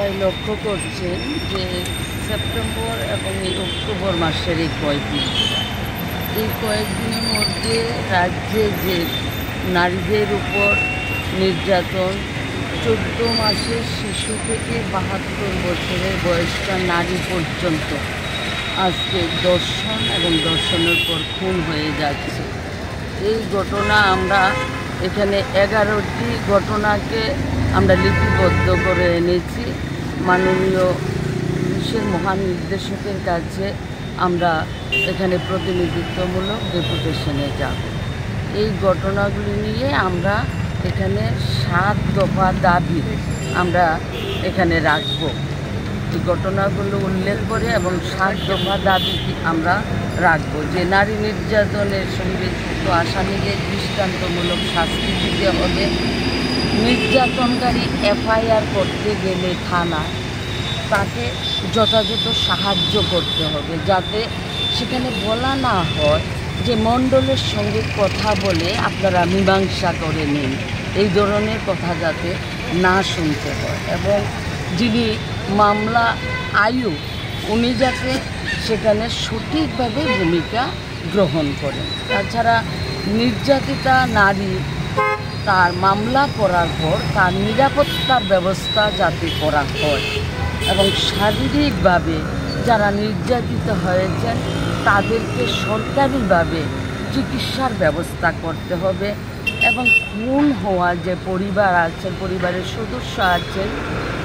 সবাই লক্ষ্য করছেন যে সেপ্টেম্বর এবং এই অক্টোবর মাসের এই কয়েকদিনের মধ্যে রাজ্যে যে নারীদের উপর নির্যাতন 14 মাসের শিশু থেকে 72 বছরের বয়স্কা নারী পর্যন্ত আজকে ধর্ষণ এবং ধর্ষণের পর খুন হয়ে যাচ্ছে। এই ঘটনা আমরা এখানে 11টি ঘটনাকে আমরা লিপিবদ্ধ করে এনেছি। মাননীয় পুলিশের মহানির্দেশকের কাছে আমরা এখানে প্রতিনিধিত্বমূলক ডেপুটেশনে যাব। এই ঘটনাগুলি নিয়ে আমরা এখানে 7 দফা দাবি আমরা এখানে রাখব। এই ঘটনাগুলো উল্লেখ করে এবং 7 দফা দাবি আমরা রাখব যে নারী নির্যাতনের সঙ্গে যুক্ত আসামিদের দৃষ্টান্তমূলক শাস্তি দিতে হবে। নির্যাতনকারী FIR করতে গেলে থানায় তাকে যথাযথ সাহায্য করতে হবে, যাতে সেখানে বলা না হয় যে মণ্ডলের সঙ্গে কথা বলে আপনারা মীমাংসা করে নিন। এই ধরনের কথা যাতে না শুনতে হয় এবং যিনি মামলা আয়ু উনি যাতে সেখানে সঠিকভাবে ভূমিকা গ্রহণ করেন। তাছাড়া নির্যাতিতা নারী তার মামলা করার পর তার নিরাপত্তার ব্যবস্থা যাতে করা হয় এবং শারীরিকভাবে যারা নির্যাতিত হয়েছেন তাদেরকে সরকারিভাবে চিকিৎসার ব্যবস্থা করতে হবে এবং খুন হওয়া যে পরিবার আছেন, পরিবারের সদস্য আছেন,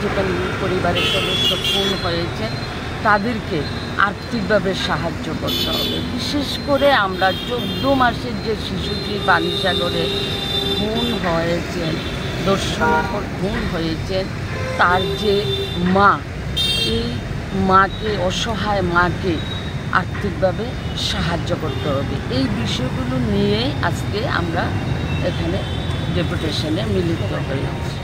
যেখানে পরিবারের সদস্য খুন হয়েছে তাদেরকে আর্থিকভাবে সাহায্য করতে হবে। বিশেষ করে আমরা 14 মাসের যে শিশুটি বালিসাগরে খুন হয়েছেন, ধর্ষণের পর খুন হয়েছেন, তার যে মা, এই মাকে, অসহায় মাকে আর্থিকভাবে সাহায্য করতে হবে। এই বিষয়গুলো নিয়েই আজকে আমরা এখানে ডেপুটেশনে মিলিত হয়েছি।